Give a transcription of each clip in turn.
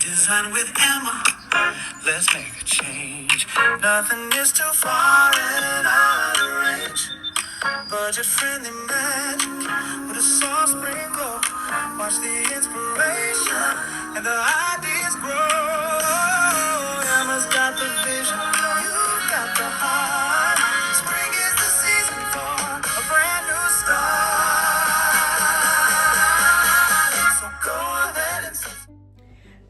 Design with Emma. Let's make a change. Nothing is too far and out of range. Budget friendly magic with a soft sprinkle. Watch the inspiration and the ideas grow. Emma's got the vision. You got the heart. Spring is the season for a brand new start. So go ahead and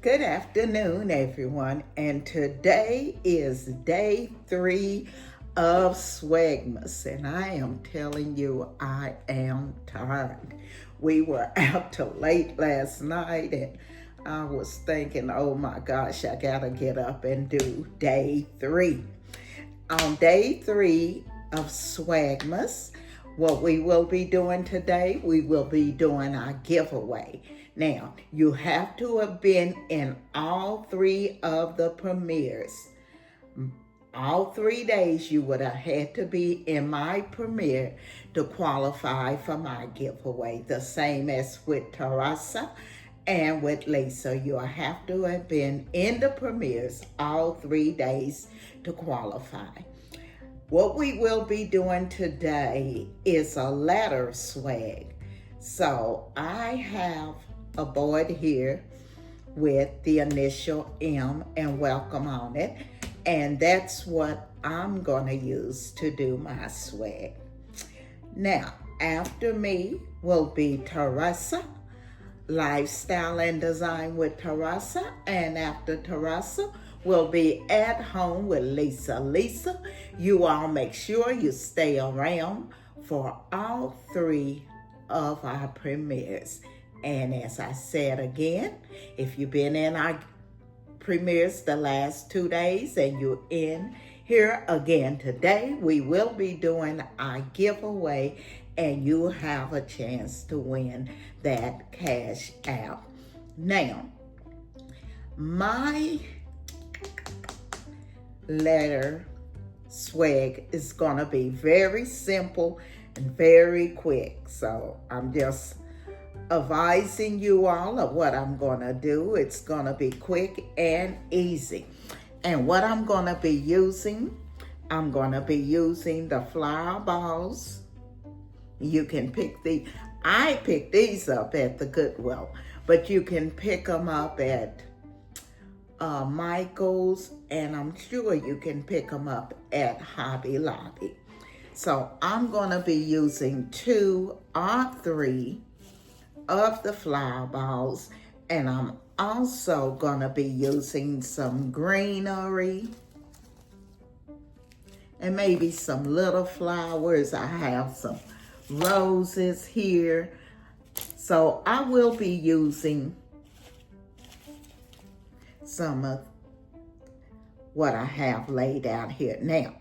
Good afternoon, everyone, and today is day 3 of Swagmas, and I am telling you, I am tired. We were out till late last night, and I was thinking, oh my gosh, I gotta get up and do day 3. On day 3 of Swagmas, what we will be doing today, we will be doing our giveaway. Now, you have to have been in all 3 of the premieres. All 3 days you would have had to be in my premiere to qualify for my giveaway. The same as with Teresa and with Lisa. You'll have to have been in the premieres all 3 days to qualify. What we will be doing today is a letter swag. So I have a board here with the initial M and welcome on it. And that's what I'm gonna use to do my swag. Now, after me will be Teresa, Lifestyle and Design with Teresa. And after Teresa will be At Home with Lisa. Lisa, you all make sure you stay around for all 3 of our premieres. And as I said again, if you've been in our premieres the last 2 days and you're in here again today, we will be doing our giveaway and you have a chance to win that cash out. Now, my letter swag is gonna be very simple and very quick. So I'm just advising you all of what I'm gonna do. It's gonna be quick and easy. And what I'm gonna be using the flower balls. You can pick I picked these up at the Goodwill, but you can pick them up at Michael's, and I'm sure you can pick them up at Hobby Lobby. So I'm gonna be using 2 or 3 of the flower balls, and I'm also gonna be using some greenery and maybe some little flowers. I have some roses here. So I will be using some of what I have laid out here. Now,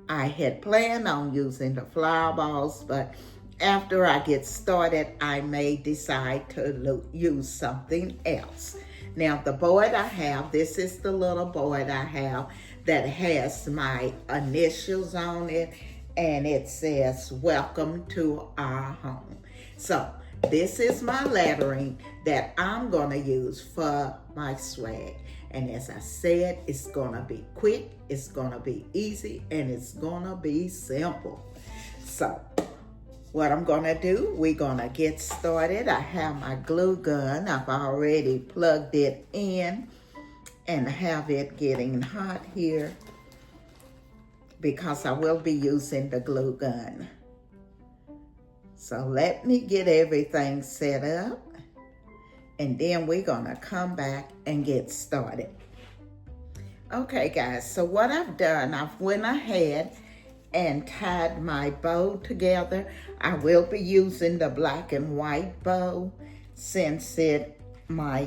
I had planned on using the flower balls, but after I get started, I may decide to use something else. Now, the board I have, this is the little board I have that has my initials on it, and it says, welcome to our home. So this is my lettering that I'm gonna use for my swag. And as I said, it's gonna be quick, it's gonna be easy, and it's gonna be simple. So what I'm gonna do, we're gonna get started. I have my glue gun. I've already plugged it in and have it getting hot here because I will be using the glue gun. So let me get everything set up, and then we're gonna come back and get started. Okay guys, so what I've done, I've went ahead and tied my bow together. I will be using the black and white bow since my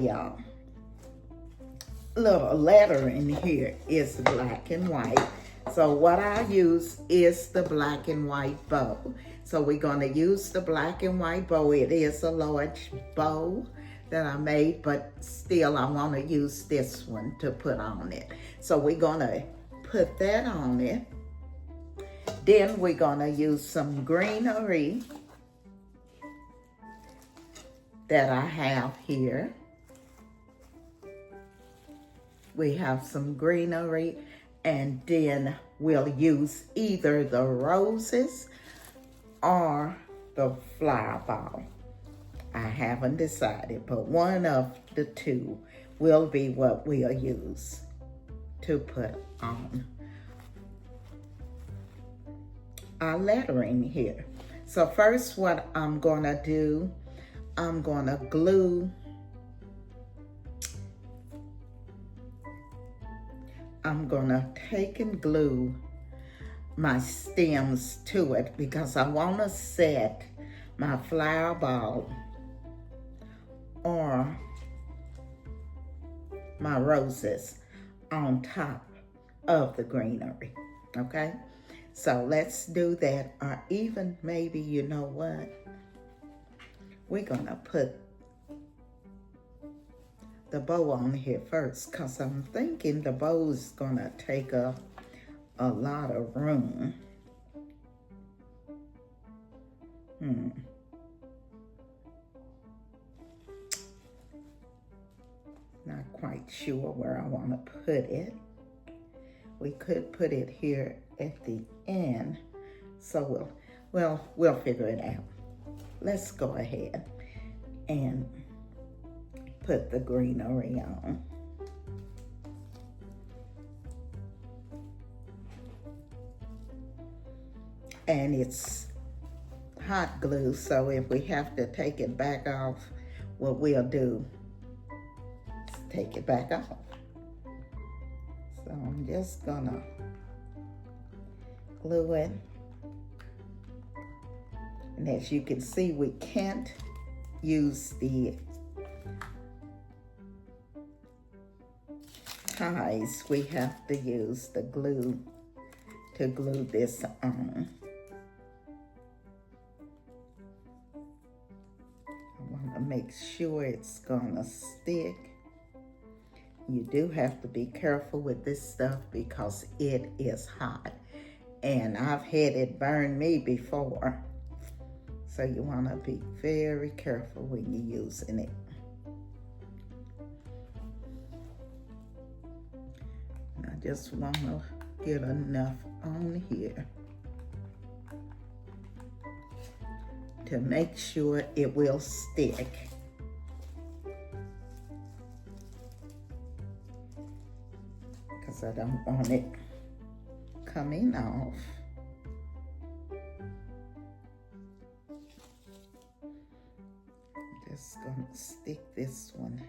little lettering here is black and white. So what I use is the black and white bow. So we're gonna use the black and white bow. It is a large bow that I made, but still I wanna use this one to put on it. So we're gonna put that on it. Then we're gonna use some greenery that I have here. we have some greenery, and then we'll use either the roses or the flower ball. I haven't decided, but one of the two will be what we'll use to put on our lettering here. So first, what I'm gonna do, I'm gonna glue, I'm gonna take and glue my stems to it because I wanna set my flower ball or my roses on top of the greenery, okay? So let's do that, or even maybe, you know what? We're gonna put the bow on here first because I'm thinking the bow is gonna take up a lot of room. Not quite sure where I want to put it. We could put it here at the end, so we'll figure it out. Let's go ahead and put the greenery on. And it's hot glue, so if we have to take it back off, what we'll do is take it back off. So I'm just gonna glue it. And as you can see, we can't use the ties. We have to use the glue to glue this on. I want to make sure it's gonna stick. You do have to be careful with this stuff because it is hot. And I've had it burn me before. So you want to be very careful when you're using it. And I just want to get enough on here to make sure it will stick. Because I don't want it coming off. I'm just gonna stick this one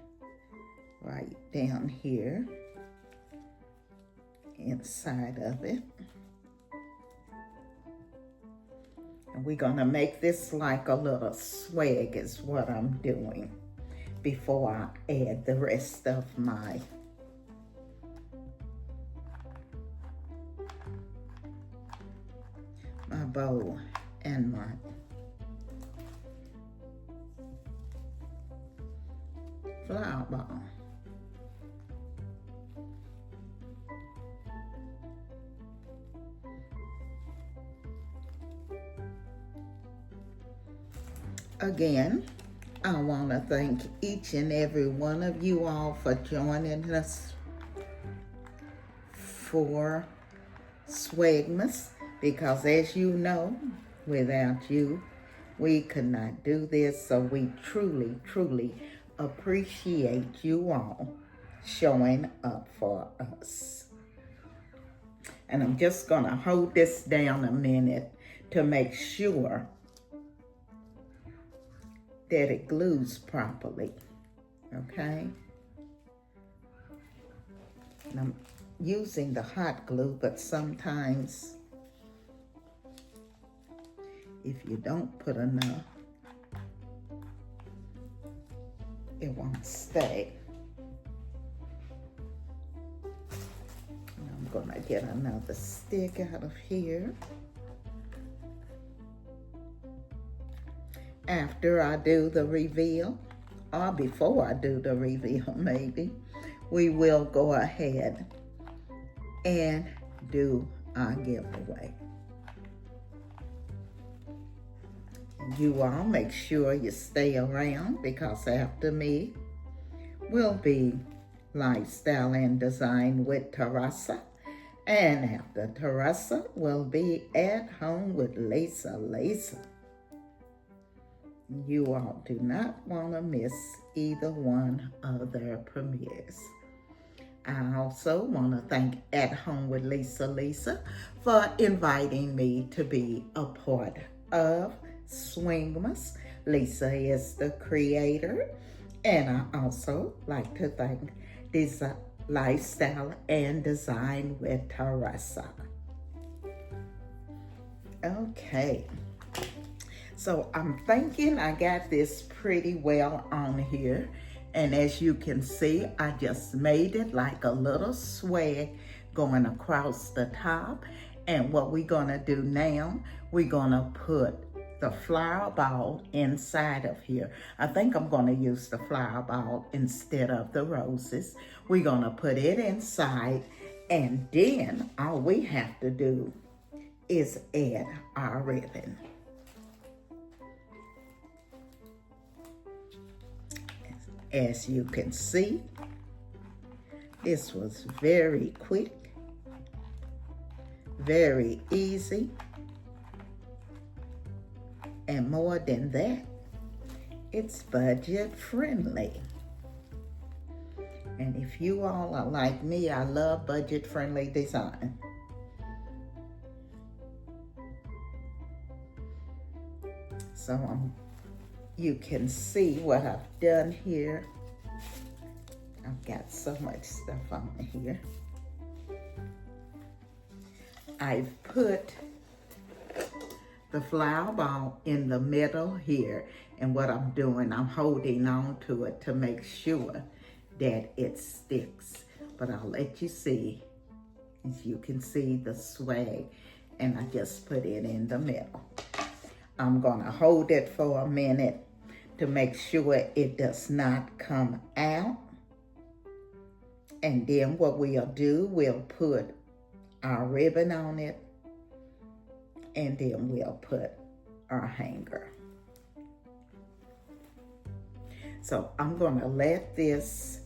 right down here inside of it. And we're gonna make this like a little swag is what I'm doing before I add the rest of my bow and my flower ball. Again, I want to thank each and every one of you all for joining us for Swagmas, because as you know, without you, we could not do this. So we truly, truly appreciate you all showing up for us. And I'm just gonna hold this down a minute to make sure that it glues properly, okay? And I'm using the hot glue, but sometimes if you don't put enough, it won't stay. I'm gonna get another stick out of here. After I do the reveal, or before I do the reveal maybe, we will go ahead and do our giveaway. You all make sure you stay around because after me will be Lifestyle and Design with Teresa. And after Teresa will be At Home with Lisa. You all do not want to miss either one of their premieres. I also want to thank At Home with Lisa for inviting me to be a part of Swingmas. Lisa is the creator, and I also like to thank Lifestyle and Design with Teresa. Okay, so I'm thinking I got this pretty well on here. And as you can see, I just made it like a little swag going across the top. And what we're gonna do now, we're gonna put the flower ball inside of here. I think I'm gonna use the flower ball instead of the roses. We're gonna put it inside, and then all we have to do is add our ribbon. As you can see, this was very quick, very easy, and more than that, it's budget friendly. And if you all are like me, I love budget friendly design. So you can see what I've done here. I've got so much stuff on here. I've put the flower ball in the middle here, and what I'm doing, I'm holding on to it to make sure that it sticks. But I'll let you see, as you can see the swag, and I just put it in the middle. I'm gonna hold it for a minute to make sure it does not come out. And then what we'll do, we'll put our ribbon on it, and then we'll put our hanger. So I'm gonna let this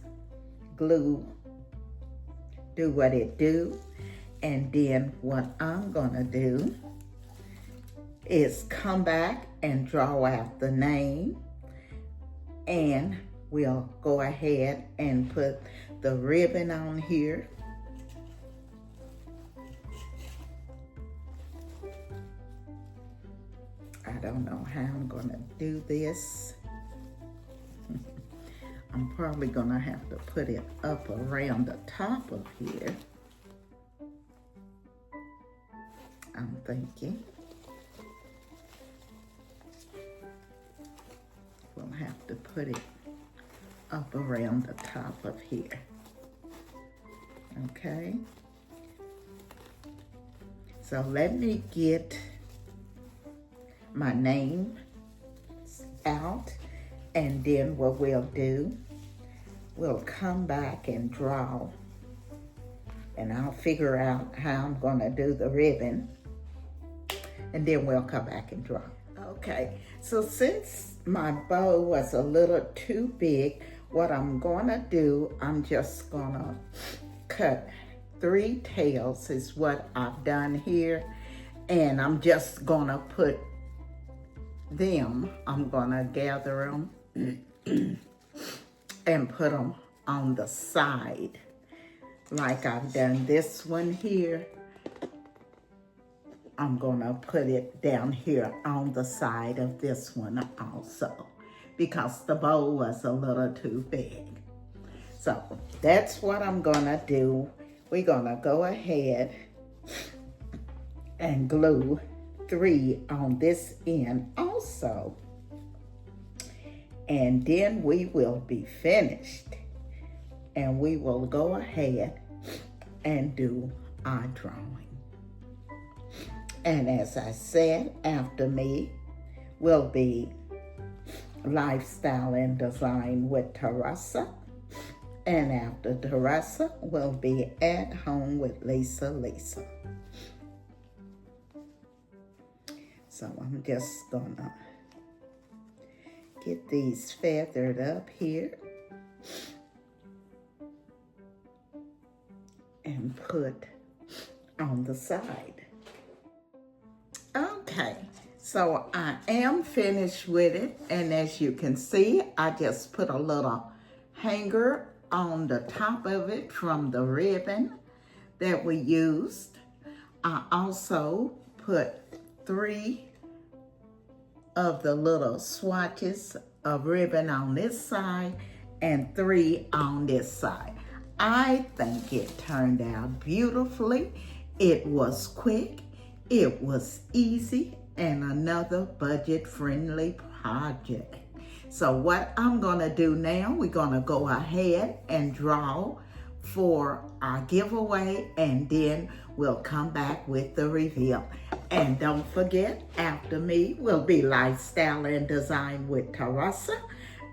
glue do what it do, and then what I'm gonna do is come back and draw out the name, and we'll go ahead and put the ribbon on here. I don't know how I'm gonna do this. I'm probably gonna have to put it up around the top of here, I'm thinking. We'll have to put it up around the top of here. Okay. So let me get my name out, and then what we'll do, we'll come back and draw, and I'll figure out how I'm gonna do the ribbon, and then we'll come back and draw. Okay, so since my bow was a little too big, what I'm gonna do, I'm just gonna cut 3 tails is what I've done here, and I'm just gonna put them, I'm gonna gather them and put them on the side, like I've done this one here. I'm gonna put it down here on the side of this one also, because the bow was a little too big. So that's what I'm gonna do. We're gonna go ahead and glue 3 on this end also. And then we will be finished, and we will go ahead and do our drawing. And as I said, after me will be Lifestyle and Design with Teresa. And after Teresa will be At Home with Lisa. So I'm just gonna get these feathered up here. and put on the side. Okay, so I am finished with it, and as you can see, I just put a little hanger on the top of it from the ribbon that we used. I also put 3 of the little swatches of ribbon on this side and 3 on this side. I think it turned out beautifully. It was quick, it was easy, and another budget-friendly project. So what I'm gonna do now, we're gonna go ahead and draw for our giveaway, and then we'll come back with the reveal. And don't forget, after me will be Lifestyle and Design with Teresa,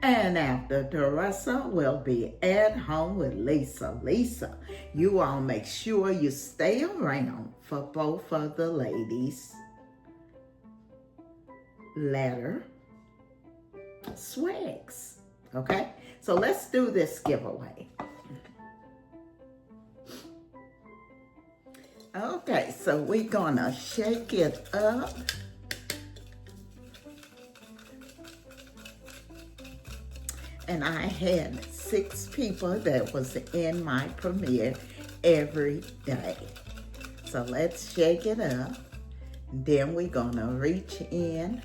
and after Teresa will be At Home with Lisa. You all make sure you stay around for both of the ladies' letter swags. Okay, so let's do this giveaway. Okay, so we're gonna shake it up. And I had 6 people that was in my premiere every day. So let's shake it up. Then we're gonna reach in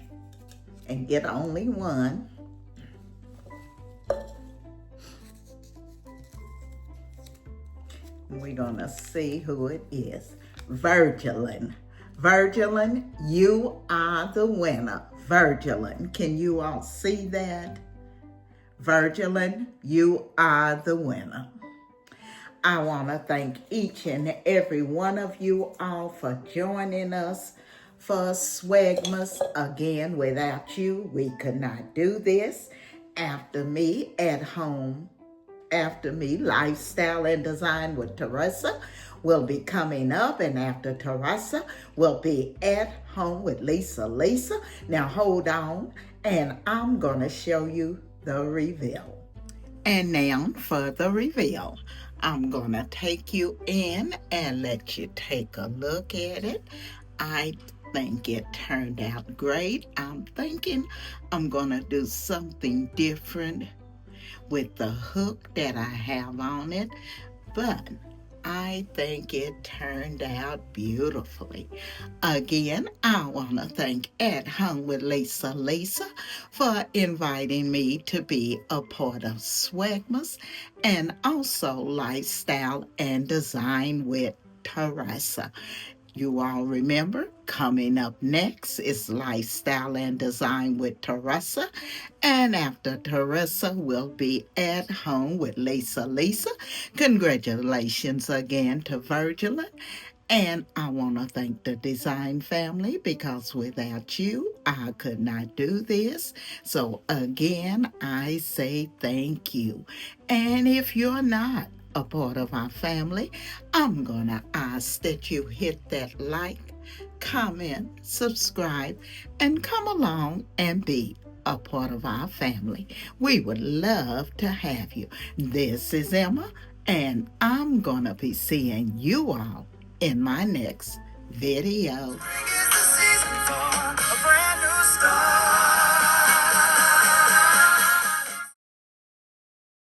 and get only one. We're gonna see who it is. Virgilin. Virgilin, you are the winner. Virgilin, can you all see that? Virgilin, you are the winner. I want to thank each and every one of you all for joining us for Swagmas. Again, without you, we could not do this. After me, At Home. After me, Lifestyle and Design with Teresa will be coming up, and after Teresa will be At Home with Lisa. Now hold on, and I'm going to show you the reveal. And now for the reveal. I'm going to take you in and let you take a look at it. I think it turned out great. I'm thinking I'm going to do something different with the hook that I have on it, but I think it turned out beautifully. Again, I want to thank At Home with Lisa for inviting me to be a part of Swagmas, and also Lifestyle and Design with Teresa. You all remember, coming up next is Lifestyle and Design with Teresa. And after Teresa will be At Home with Lisa. Congratulations again to Virgil. And I want to thank the design family, because without you, I could not do this. So again, I say thank you. And if you're not a part of our family, I'm gonna ask that you hit that like, comment, subscribe, and come along and be a part of our family. We would love to have you. This is Emma, and I'm gonna be seeing you all in my next video.